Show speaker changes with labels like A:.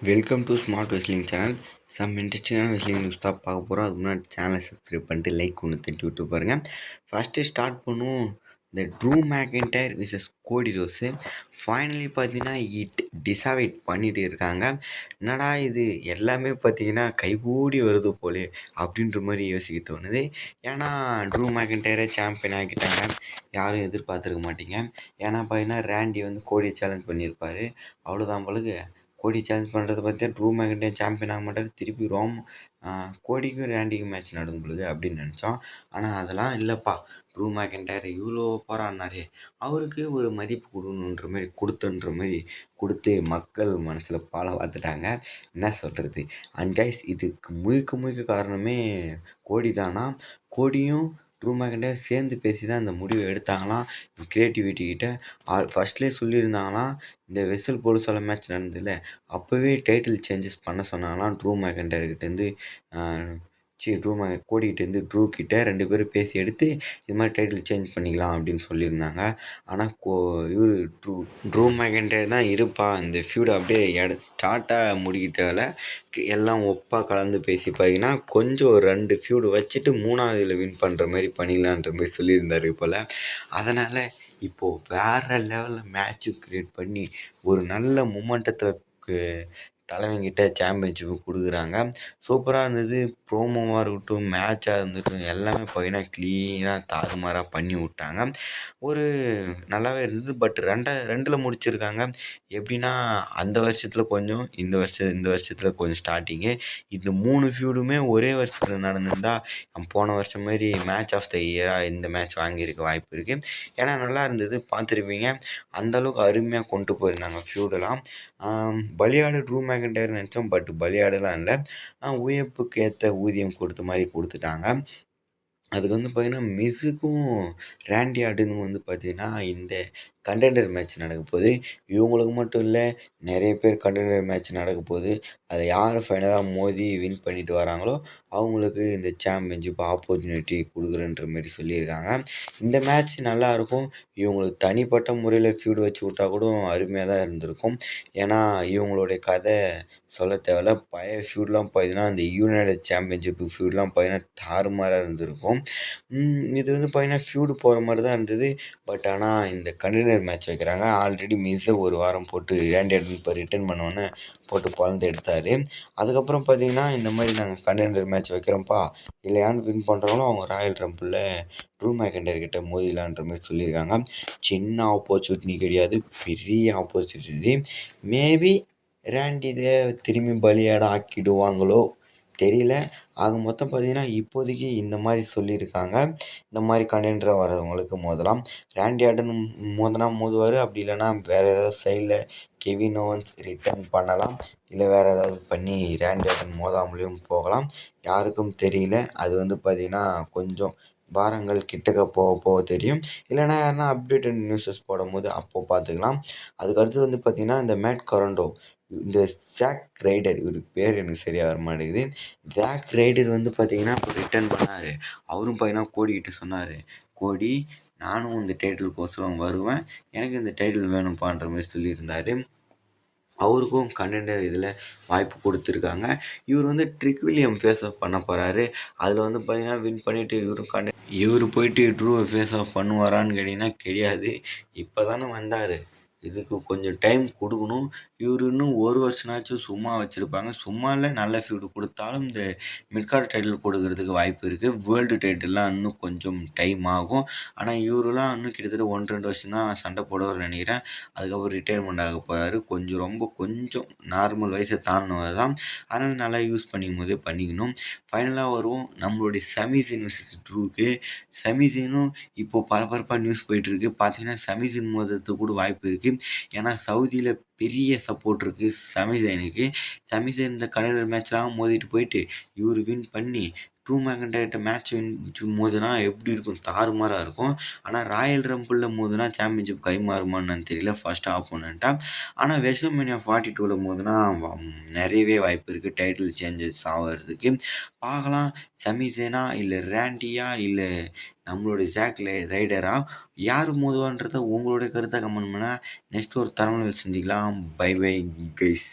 A: Welcome to smart wrestling channel. இன்ட்ரெஸ்டிங்கான wrestling news தான் பார்க்க போகிறோம். அதுக்கு முன்னாடி சேனலை சப்ஸ்கிரைப் பண்ணிட்டு லைக் ஒன்று தட்டி விட்டு பாருங்கள். ஃபஸ்ட்டு ஸ்டார்ட் பண்ணுவோம். இந்த ட்ரூ மேக்கின்டையர் விசஸ் கோடி ரோஸு ஃபைனலி பார்த்தீங்கன்னா டிசைட் பண்ணிட்டு இருக்காங்க. என்னடா இது எல்லாமே பார்த்தீங்கன்னா கைகூடி வருது போலே அப்படின்ற மாதிரி யோசிக்க தோணுது. ஏன்னா ட்ரூ மேக்கின்டையரை சாம்பியன் ஆக்கிட்டாங்க, யாரும் எதிர்பார்த்துருக்க மாட்டீங்க. ஏன்னா பார்த்தீங்கன்னா ரேண்டி வந்து கோடியை சேலஞ்ச் பண்ணியிருப்பார். அவ்வளோதான் பழகு கோடி சேலஞ்ச் பண்ணுறத பார்த்தா ட்ரூ மேக்கின்டையர் சாம்பியன் ஆக மாட்டார். திருப்பி கோடிக்கும் ரேண்டிக்கும் மேட்ச் நடக்கும் பொழுது அப்படின்னு நினச்சோம். ஆனால் அதெல்லாம் இல்லைப்பா. ட்ரூ மேக்கின்டையர் இவ்வளோ போராடினாரே, அவருக்கு ஒரு மதிப்பு கொடுக்கணுன்ற மாதிரி கொடுத்து மக்கள் மனசில் பாலை பார்த்துட்டாங்க. என்ன சொல்கிறது. அண்ட் கைஸ், இதுக்கு முழுக்க காரணமே கோடி தானா. கோடியும் ட்ரூ மேக்கின்டையர் சேர்ந்து பேசி தான் இந்த முடிவை எடுத்தாங்களாம். கிரியேட்டிவிட்டி கிட்ட ஃபஸ்ட்லேயே சொல்லியிருந்தாங்களாம். இந்த வெசல் போலீஸோட மேட்ச் நடந்ததில்ல, அப்போவே டைட்டில் சேஞ்சஸ் பண்ண சொன்னாங்களாம். ட்ரூ மேக்கின்டையர்கிட்டேருந்து கோடிக்கிட்டேருந்து ட்ரூ கிட்ட 2 பேரும் பேசி எடுத்து இது மாதிரி டைட்டில் சேஞ்ச் பண்ணிக்கலாம் அப்படின்னு சொல்லியிருந்தாங்க. ஆனால் ட்ரூ மேக்கின்டையர் தான் இருப்பா, இந்த ஃபியூட் அப்படியே ஸ்டார்ட்டாக முடிக்க தேவையில்ல, எல்லாம் ஒப்பாக கலந்து பேசி பார்த்தீங்கன்னா கொஞ்சம் 2 ஃபியூடு வச்சுட்டு 3ஆவதுல வின் பண்ணுற மாதிரி பண்ணிக்கலான்ற மாதிரி சொல்லியிருந்தார் போல். அதனால் இப்போது வேறு லெவலில் மேட்ச்சு க்ரியேட் பண்ணி ஒரு நல்ல மொமெண்டத்தில் தலைவங்கிட்ட சாம்பியன்ஷிப்பு கொடுக்குறாங்க. சூப்பராக இருந்தது. ப்ரோமோவாக இருக்கட்டும், மேட்சாக இருந்துட்டும், எல்லாமே பார்த்தீங்கன்னா க்ளீனாக தாறுமாறாக பண்ணி விட்டாங்க. ஒரு நல்லாவே இருந்தது. பட் 2ல் முடிச்சிருக்காங்க. எப்படின்னா அந்த வருஷத்தில் கொஞ்சம், இந்த வருஷத்தில் கொஞ்சம் ஸ்டார்டிங்கு. இந்த 3 ஃபியூடுமே ஒரே வருஷத்தில் நடந்திருந்தால் போன வருஷம் மாதிரி மேட்ச் ஆஃப் த இயராக இந்த மேட்ச் வாங்கியிருக்க வாய்ப்பு இருக்குது. ஏன்னா நல்லா இருந்தது, பார்த்துருப்பீங்க. அந்தளவுக்கு அருமையாக கொண்டு போயிருந்தாங்க ஃபியூடெல்லாம். பலியாடு ட்ரூ மேக்கின்டையர் நினச்சோம், பட் பலியாடுலாம் இல்லை. உழைப்புக்கு ஏற்ற ஊதியம் கொடுத்த மாதிரி கொடுத்துட்டாங்க. அதுக்கு வந்து பார்த்திங்கன்னா மிஸுக்கும் ரேண்டி ஆர்டனுக்கும் வந்து பார்த்திங்கன்னா இந்த கண்டெண்டர் மேட்ச் நடக்க போகுது. இவங்களுக்கு மட்டும் இல்லை, நிறைய பேர் கண்டெண்டர் மேட்ச் நடக்க போகுது. அதில் யார் ஃபைனலாக மோதி வின் பண்ணிட்டு வராங்களோ அவங்களுக்கு இந்த சாம்பியன்ஷிப் ஆப்பர்ச்சுனிட்டி கொடுக்குறன்ற மாதிரி சொல்லியிருக்காங்க. இந்த மேட்ச் நல்லாயிருக்கும். இவங்களுக்கு தனிப்பட்ட முறையில் ஃபியூடு வச்சு விட்டா கூட அருமையாக தான் இருந்திருக்கும். ஏன்னா இவங்களுடைய கதை சொல்ல தேவையில்ல. பழைய ஃபியூட்லாம் பார்த்தீங்கன்னா இந்த யுனைடெட் சாம்பியன்ஷிப்பு ஃபியூட்லாம் பார்த்தீங்கன்னா தாறுமாறாக இருந்திருக்கும். இது வந்து பார்த்தீங்கன்னா ஃபியூடு போகிற மாதிரி தான் இருந்தது. பட் ஆனால் இந்த கண்டெண்டர் மேட்ச் வைக்கிறாங்க. ஆல்ரெடி மிஸ்ஸை ஒரு வாரம் போட்டு ரேண்டி இப்போ ரிட்டர்ன் பண்ணோன்னே போட்டு பொழந்து எடுத்தார். அதுக்கப்புறம் பார்த்தீங்கன்னா இந்த மாதிரி நாங்கள் கண்டெண்டர் மேட்ச் வைக்கிறோம்ப்பா, இல்லை யார் வின் பண்ணுறாங்களோ அவங்க ராயல் ரம்பிளில் ட்ரூ மேக்கின்டையர் கிட்ட மோதிலான்ற மாதிரி சொல்லியிருக்காங்க. சின்ன ஆப்பர்ச்சுனிட்டி கிடையாது, பெரிய ஆப்பர்ச்சுனிட்டி. மேபி ரேண்டி இதை திரும்பி பலியாட ஆக்கிடுவாங்களோ தெரியல. ஆக மொத்தம் பார்த்தீங்கன்னா இப்போதைக்கு இந்த மாதிரி சொல்லியிருக்காங்க. இந்த மாதிரி கண்டெண்டராக வரவங்களுக்கு மோதலாம். ரேண்டி ஆர்டன் மோதுவார். அப்படி இல்லைன்னா வேறு ஏதாவது சைடில் கெவின் ஓவன்ஸ் ரிட்டர்ன் பண்ணலாம். இல்லை வேறு ஏதாவது பண்ணி ரேண்டி ஆர்டன் மோதாமலேயும் போகலாம். யாருக்கும் தெரியல. அது வந்து பார்த்திங்கன்னா கொஞ்சம் வாரங்கள் கிட்டக்க போக தெரியும். இல்லைனா யாருன்னா அப்டேட்டட் நியூஸஸ் போடும்போது அப்போது பார்த்துக்கலாம். அதுக்கடுத்து வந்து பார்த்திங்கன்னா இந்த மேட் கொரண்டோ, இந்த ஜாக் ரைடர், இவர் பேர் எனக்கு சரியாக வர மாட்டேங்குது. ஜாக் ரைடர் வந்து பார்த்திங்கன்னா இப்போ ரிட்டர்ன் பண்ணார். அவரும் பார்த்தீங்கன்னா கோடிக்கிட்ட சொன்னார், கோடி நானும் இந்த டைட்டிலுக்கோசரம் வருவேன், எனக்கு இந்த டைட்டில் வேணும்ப்பான்ற மாதிரி சொல்லியிருந்தார். அவருக்கும் கண்டெண்டர் இதில் வாய்ப்பு கொடுத்துருக்காங்க. இவர் வந்து ட்ரிக் வில்லியம் ஃபேஸ் ஆஃப் பண்ண போகிறாரு. அதில் வந்து பார்த்திங்கன்னா வின் பண்ணிவிட்டு இவர் போயிட்டு ட்ரூவை ஃபேஸ் ஆஃப் பண்ணுவாரான்னு கேட்டிங்கன்னா கிடையாது. இப்போ தானே வந்தார், இதுக்கு கொஞ்சம் டைம் கொடுக்கணும். இவர் இன்னும் ஒரு வருஷனாச்சும் சும்மா வச்சுருப்பாங்க. சும்மா இல்லை, நல்ல ஃபீல்டு கொடுத்தாலும் இந்த மிட்கார்டு டைட்டில் கொடுக்கறதுக்கு வாய்ப்பு இருக்குது. வேர்ல்டு டைட்டில்லாம் இன்னும் கொஞ்சம் டைம் ஆகும். ஆனால் இவரெலாம் இன்னும் கிட்டத்தட்ட 1-2 வருஷம் தான் சண்டை போடுவார்னு நினைக்கிறேன். அதுக்கப்புறம் ரிட்டையர்மெண்ட் ஆக போகிறாரு. கொஞ்சம் நார்மல் வயசை தாண்டினவர் தான். அதனால் நல்லா யூஸ் பண்ணிக்கும் போதே பண்ணிக்கணும். ஃபைனலாக வருவோம் நம்மளுடைய சமீசின் vs ட்ரூக்கு. சமீசினும் இப்போது பரபரப்பாக நியூஸ் போயிட்டுருக்கு. பார்த்தீங்கன்னா சமீசின் மோதுறதுக்கு கூட வாய்ப்பு இருக்குது. ஏன்னா சவுதியில் பெரிய சப்போர்ட் இருக்குது சமீசனுக்கு. சமீசன் இந்த கனடர் மேட்ச்லாம் மோதிட்டு போயிட்டு இவர் வின் பண்ணி ட்ரூ மேக்கின்டையர்கிட்ட மேட்ச் வின் மோதுனா எப்படி இருக்கும், தாறுமாறாக இருக்கும். ஆனால் ராயல் ரம்பிளில் மோதுனா சாம்பியன்ஷிப் கைமாறுமான்னு தெரியல ஃபர்ஸ்ட் ஆப்போனண்ட்டாக. ஆனால் வெஸ்ட்மேனியா 42ல் மோதுனா நிறையவே வாய்ப்பு இருக்குது டைட்டில் சேஞ்சஸ் ஆகிறதுக்கு. பார்க்கலாம், சமீசேனா இல்லை ரேண்டியா இல்லை நம்மளுடைய ஜாக் ரைடரா யார் மோதுவான்றதை உங்களுடைய கருத்தை கமெண்ட் பண்ணால் நெக்ஸ்ட் ஒரு தரமான சந்திக்கலாம். Bye bye guys.